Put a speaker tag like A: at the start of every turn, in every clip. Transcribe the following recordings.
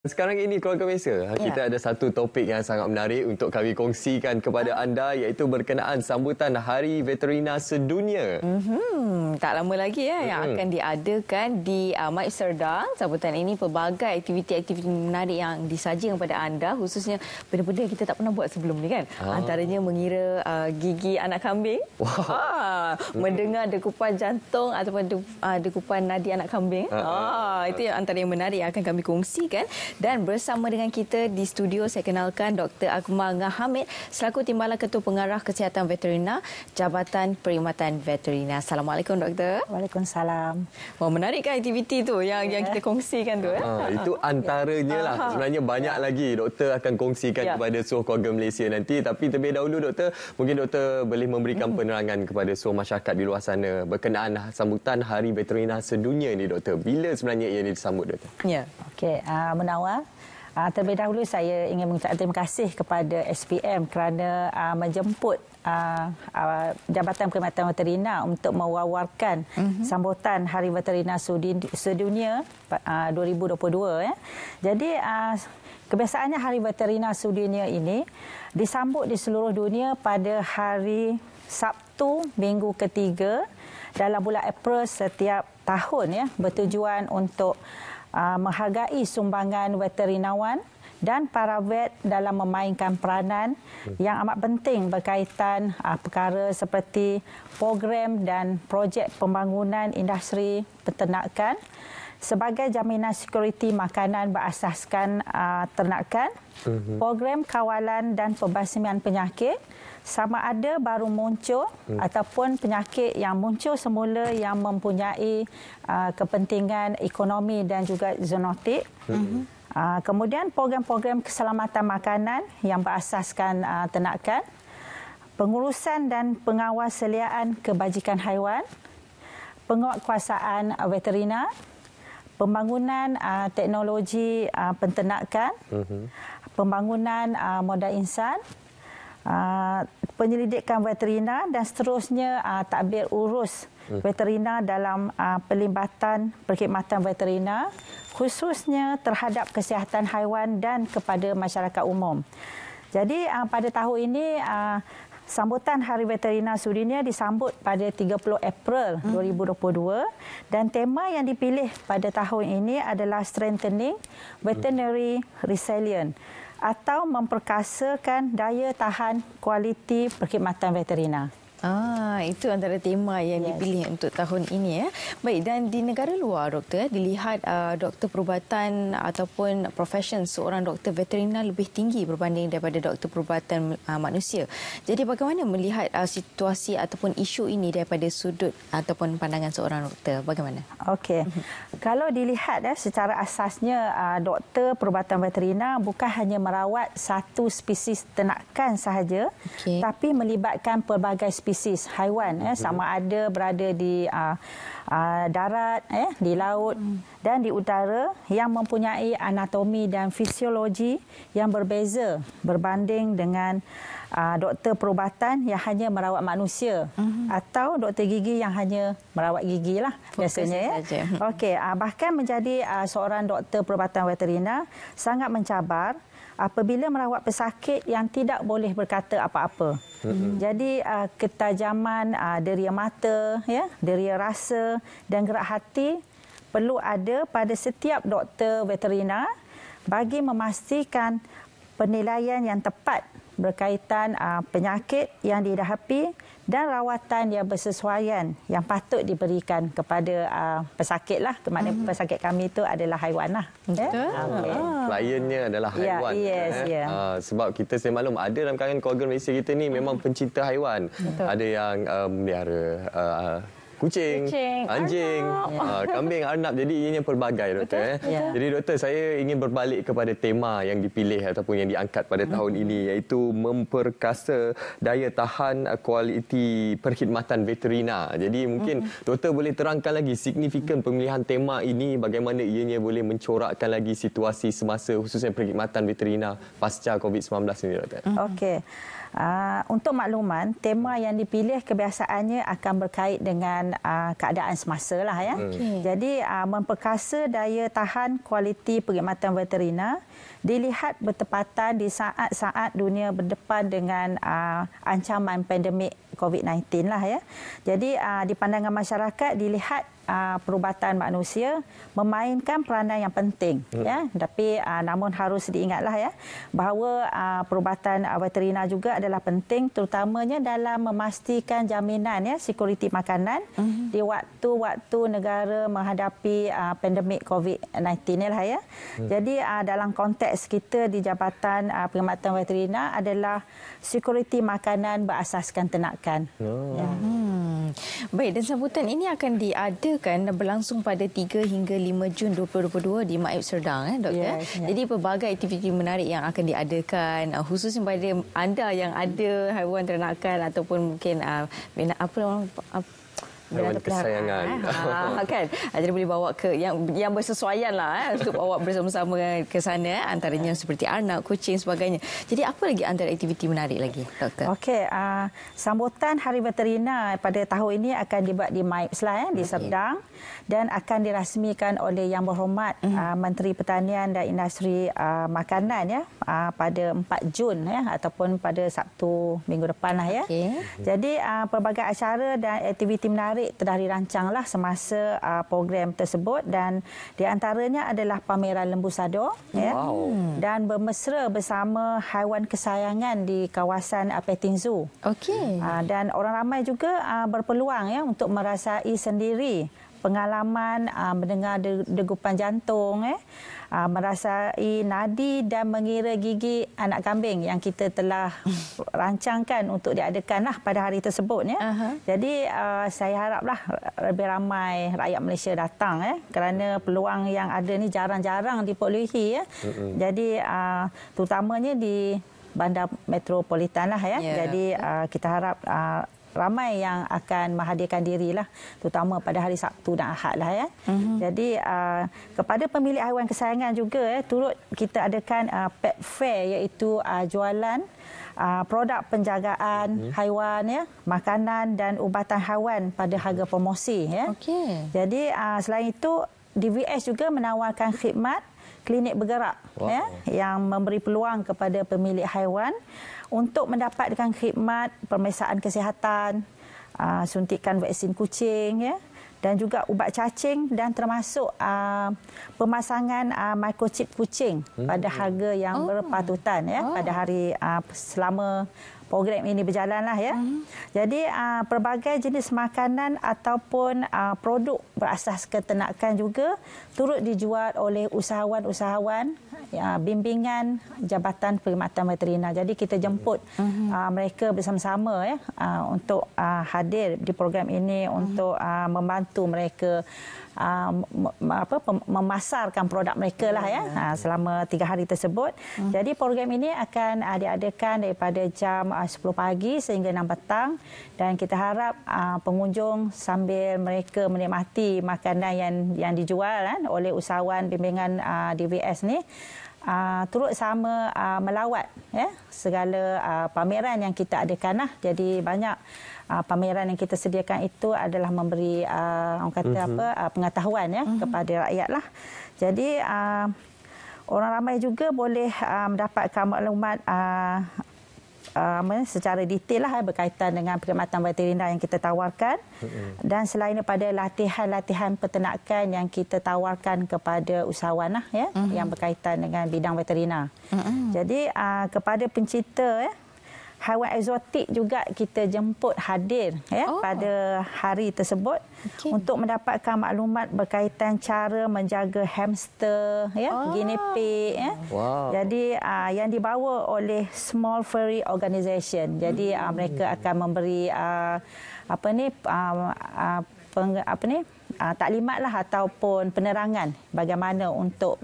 A: Sekarang ini keluarga Malaysia, kita ada satu topik yang sangat menarik untuk kami kongsikan kepada anda, iaitu berkenaan sambutan Hari Veterina Sedunia.
B: Tak lama lagi yang akan diadakan di Mike Serdang. Sambutan ini pelbagai aktiviti-aktiviti menarik yang disajikan kepada anda, khususnya benda-benda yang kita tak pernah buat sebelum ni kan. Antaranya mengira gigi anak kambing, mendengar dekupan jantung ataupun dekupan nadi anak kambing. Itu yang antara yang menarik yang akan kami kongsikan. Dan bersama dengan kita di studio, saya kenalkan Dr. Akmal Ngah Hamid selaku Timbalan Ketua Pengarah Kesihatan Veterina Jabatan Perkhidmatan Veterina. Assalamualaikum Doktor.
C: Waalaikumsalam.
B: Wah, menarik kan aktiviti tu yang kita kongsikan tu.
A: Itu antaranya lah. Sebenarnya banyak lagi doktor akan kongsikan kepada seluruh keluarga Malaysia nanti. Tapi terlebih dahulu doktor, mungkin doktor boleh memberikan penerangan kepada seluruh masyarakat di luar sana berkenaan sambutan Hari Veterina Sedunia ni doktor. Bila sebenarnya ia disambut doktor?
B: Ya.
C: Okey, Menawar. Terlebih dahulu saya ingin mengucapkan terima kasih kepada SPM kerana menjemput Jabatan Perkhidmatan Veterina untuk mewawarkan sambutan Hari Veterina Sedunia 2022. Jadi kebiasaannya Hari Veterina Sedunia ini disambut di seluruh dunia pada hari Sabtu minggu ketiga dalam bulan April setiap tahun, bertujuan untuk menghargai sumbangan veterinawan dan para vet dalam memainkan peranan yang amat penting berkaitan perkara seperti program dan projek pembangunan industri peternakan sebagai jaminan sekuriti makanan berasaskan ternakan, program kawalan dan pembasmian penyakit sama ada baru muncul ataupun penyakit yang muncul semula yang mempunyai kepentingan ekonomi dan juga zoonotik. Kemudian program-program keselamatan makanan yang berasaskan ternakan, pengurusan dan pengawasaliaan kebajikan haiwan, penguatkuasaan veterina, pembangunan teknologi penternakan, pembangunan modal insan, penyelidikan veterina dan seterusnya tadbir urus veterina dalam pelibatan perkhidmatan veterina khususnya terhadap kesihatan haiwan dan kepada masyarakat umum. Jadi pada tahun ini sambutan Hari Veterina Sedunia disambut pada 30 April 2022 dan tema yang dipilih pada tahun ini adalah Strengthening Veterinary Resilience atau memperkasakan daya tahan kualiti perkhidmatan veterina.
B: Itu antara tema yang dipilih untuk tahun ini. Baik, dan di negara luar doktor, dilihat doktor perubatan ataupun profesion seorang doktor veterina lebih tinggi berbanding daripada doktor perubatan manusia. Jadi bagaimana melihat situasi ataupun isu ini daripada sudut ataupun pandangan seorang doktor? Bagaimana?
C: Okey. Kalau dilihat secara asasnya doktor perubatan veterina bukan hanya merawat satu spesies ternakan sahaja, tapi melibatkan pelbagai spesies haiwan, sama ada berada di darat, di laut dan di udara yang mempunyai anatomi dan fisiologi yang berbeza berbanding dengan doktor perubatan yang hanya merawat manusia atau doktor gigi yang hanya merawat gigi lah biasanya. Okey, bahkan menjadi seorang doktor perubatan veterina sangat mencabar apabila merawat pesakit yang tidak boleh berkata apa-apa. Jadi ketajaman deria mata, deria rasa dan gerak hati perlu ada pada setiap doktor veterina bagi memastikan penilaian yang tepat berkaitan penyakit yang dihadapi dan rawatan yang bersesuaian yang patut diberikan kepada pesakit lah. Kerana pesakit kami itu adalah haiwan lah.
A: Kliennya adalah haiwan. Sebab kita sedia maklum ada dalam kalangan keluarga Malaysia kita ni memang pencinta haiwan. Ada yang melihara kucing, anjing, kambing, arnab. Jadi ianya pelbagai doktor. Jadi doktor, saya ingin berbalik kepada tema yang dipilih ataupun yang diangkat pada tahun ini, iaitu memperkasa daya tahan kualiti perkhidmatan veterina. Jadi mungkin doktor boleh terangkan lagi signifikan pemilihan tema ini, bagaimana ianya boleh mencorakkan lagi situasi semasa khususnya perkhidmatan veterina pasca COVID-19 ini doktor.
C: Okey. Untuk makluman, tema yang dipilih kebiasaannya akan berkait dengan dengan keadaan semasa lah ya. Jadi memperkasa daya tahan kualiti perkhidmatan veterina dilihat bertepatan di saat-saat dunia berdepan dengan ancaman pandemik COVID-19 lah ya. Jadi di pandangan masyarakat dilihat perubatan manusia memainkan peranan yang penting ya, tapi namun harus diingatlah ya bahawa perubatan veterina juga adalah penting, terutamanya dalam memastikan jaminan ya sekuriti makanan di waktu-waktu negara menghadapi pandemik COVID-19 ni lah ya. Jadi dalam konteks kita di Jabatan Perkhidmatan Veterina adalah sekuriti makanan berasaskan ternakan. Ya.
B: Baik, dan sambutan ini akan diadakan berlangsung pada 3 hingga 5 Jun 2022 di Maib Serdang, Doktor.
C: Yes.
B: Jadi pelbagai aktiviti menarik yang akan diadakan, khususnya pada anda yang ada haiwan ternakan ataupun mungkin
A: haiwan kesayangan.
B: Kan? Jadi boleh bawa ke yang bersesuaian lah untuk bawa bersama-sama ke sana, antaranya seperti arnab, kucing sebagainya. Jadi apa lagi antara aktiviti menarik lagi, Doktor?
C: Okey, sambutan Hari Veterina pada tahun ini akan dibuat di Maibs lah di Serdang dan akan dirasmikan oleh Yang Berhormat Menteri Pertanian dan Industri Makanan ya pada 4 Jun ya ataupun pada Sabtu minggu depan lah ya. Jadi pelbagai acara dan aktiviti menarik telah dirancanglah semasa program tersebut dan di antaranya adalah pameran lembu sado ya dan bermesra bersama haiwan kesayangan di kawasan petting zoo. Dan orang ramai juga berpeluang ya untuk merasai sendiri pengalaman mendengar degupan jantung merasai nadi dan mengira gigi anak kambing yang kita telah rancangkan untuk diadakanlah pada hari tersebut ya. Jadi saya haraplah lebih ramai rakyat Malaysia datang kerana peluang yang ada ni jarang-jarang diperolehi ya. Jadi terutamanya di bandar metropolitan lah ya. Jadi kita harap ramai yang akan menghadirkan dirilah, terutama pada hari Sabtu dan Ahad lah ya. Jadi kepada pemilik haiwan kesayangan juga turut kita adakan pet fair, iaitu jualan produk penjagaan haiwan ya, makanan dan ubatan haiwan pada harga promosi ya. Jadi selain itu DVS juga menawarkan khidmat klinik bergerak ya, yang memberi peluang kepada pemilik haiwan untuk mendapatkan khidmat pemeriksaan kesihatan, suntikan vaksin kucing ya, dan juga ubat cacing dan termasuk pemasangan microchip kucing pada harga yang berpatutan ya pada hari selama program ini berjalanlah ya. Jadi pelbagai jenis makanan ataupun produk berasas keternakan juga turut dijual oleh usahawan-usahawan bimbingan Jabatan Perkhidmatan Veterina. Jadi kita jemput mereka bersama-sama ya untuk hadir di program ini untuk membantu mereka memasarkan produk mereka lah ya selama 3 hari tersebut. Jadi program ini akan diadakan daripada jam 10 pagi sehingga 6 petang dan kita harap pengunjung sambil mereka menikmati makanan yang dijual oleh usahawan bimbingan DVS ni turut sama melawat ya segala pameran yang kita adakan lah. Jadi banyak pameran yang kita sediakan itu adalah memberi orang kata pengetahuan ya kepada rakyat lah. Jadi orang ramai juga boleh mendapatkan maklumat secara detail lah berkaitan dengan perkhidmatan veterina yang kita tawarkan dan selain daripada latihan-latihan peternakan yang kita tawarkan kepada usahawan lah ya yang berkaitan dengan bidang veterina. Jadi kepada pencinta haiwan eksotik juga kita jemput hadir ya pada hari tersebut untuk mendapatkan maklumat berkaitan cara menjaga hamster ya, guinea pig ya. Jadi yang dibawa oleh Small Furry Organisation. Jadi mereka akan memberi taklimatlah ataupun penerangan bagaimana untuk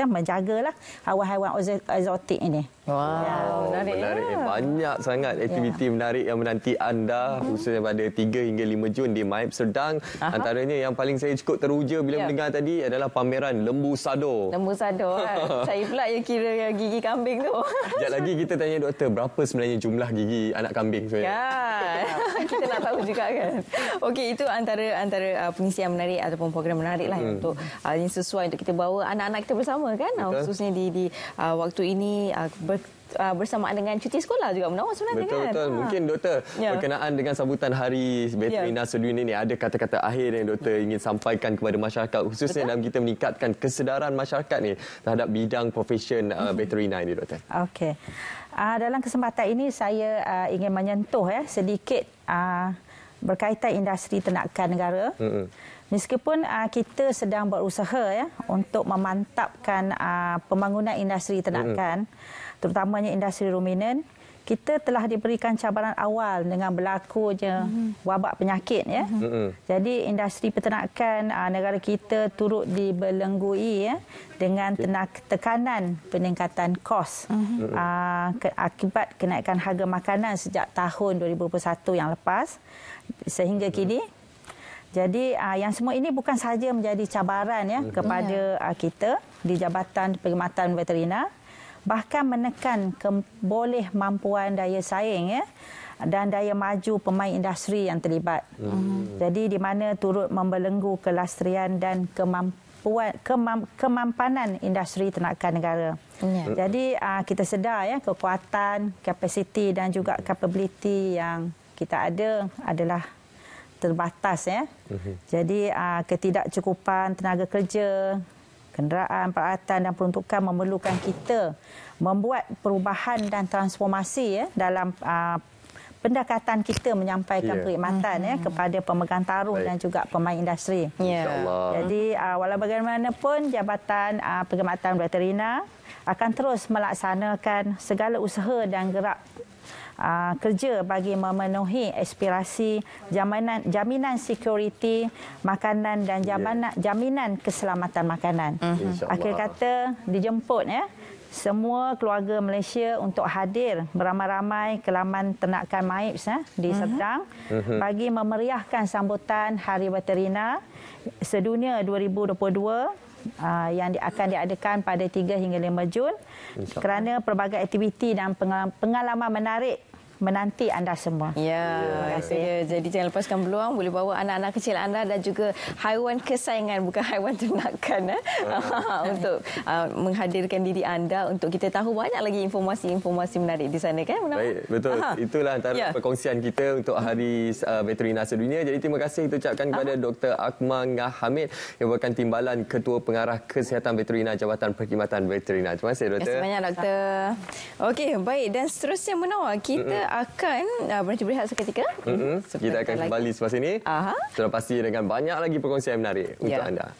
C: menjagalah haiwan-haiwan eksotik ini.
B: Wow, menarik.
A: Banyak sangat aktiviti menarik yang menanti anda khususnya pada 3 hingga 5 Jun di MAIP Serdang. Antaranya yang paling saya cukup teruja bila mendengar tadi adalah pameran lembu sado.
B: Lembu sado. Saya pula yang kira gigi kambing tu.
A: Sekejap lagi kita tanya doktor berapa sebenarnya jumlah gigi anak kambing sebenarnya.
B: Kita nak tahu juga kan. Okey, itu antara pengisian menarik ataupun program menarik lah untuk yang sesuai untuk kita bawa anak-anak kita bersama kan. Khususnya di waktu ini bersamaan dengan cuti sekolah juga Munawar sebenarnya kan.
A: Betul. Mungkin doktor berkenaan dengan sambutan Hari Veterina Sedunia ini ada kata-kata akhir yang doktor ingin sampaikan kepada masyarakat khususnya dalam kita meningkatkan kesedaran masyarakat ni terhadap bidang profesion veterina ini doktor.
C: Okey. Dalam kesempatan ini saya ingin menyentuh sedikit berkaitan industri ternakan negara. Meskipun kita sedang berusaha untuk memantapkan pembangunan industri ternakan, terutamanya industri ruminan, kita telah diberikan cabaran awal dengan berlakunya wabak penyakit. Jadi industri peternakan negara kita turut dibelengui dengan tekanan peningkatan kos akibat kenaikan harga makanan sejak tahun 2021 yang lepas sehingga kini. Jadi yang semua ini bukan sahaja menjadi cabaran kepada kita di Jabatan Perkhidmatan Veterina, bahkan menekan keboleh mampuan daya saing dan daya maju pemain industri yang terlibat. Jadi di mana turut membelenggu kelestarian dan kemampanan industri ternakan negara. Jadi kita sedar kekuatan, kapasiti dan juga capability yang kita ada adalah terbatas. Jadi ketidakcukupan tenaga kerja, kenderaan, peralatan dan peruntukan memerlukan kita membuat perubahan dan transformasi dalam pendekatan kita menyampaikan perkhidmatan kepada pemegang taruh dan juga pemain industri. Jadi walau bagaimanapun Jabatan Perkhidmatan Veterina akan terus melaksanakan segala usaha dan gerak kerja bagi memenuhi aspirasi jaminan security makanan dan jaminan keselamatan makanan. Akhir kata dijemput semua keluarga Malaysia untuk hadir beramai-ramai ke laman ternakan MAIP di Serdang bagi memeriahkan sambutan Hari Veterina Sedunia 2022 yang akan diadakan pada 3 hingga 5 Jun kerana pelbagai aktiviti dan pengalaman menarik menanti anda semua.
B: Terima kasih. Jadi jangan lepaskan peluang, boleh bawa anak-anak kecil anda dan juga haiwan kesayangan, bukan haiwan ternakan untuk menghadirkan diri anda untuk kita tahu banyak lagi informasi-informasi menarik di sana kan.
A: Baik, betul. Itulah antara perkongsian kita untuk Hari Veterina Sedunia. Jadi terima kasih kita ucapkan kepada Dr. Akmal Ngah Hamid yang merupakan Timbalan Ketua Pengarah Kesihatan Veterina Jabatan Perkhidmatan Veterina. Terima kasih doktor.
B: Terima kasih banyak doktor. Okey, baik, dan seterusnya Munawar, kita akan berhenti berehat seketika.
A: Kita akan kembali selepas ini. Sudah pasti dengan banyak lagi perkongsian menarik untuk anda.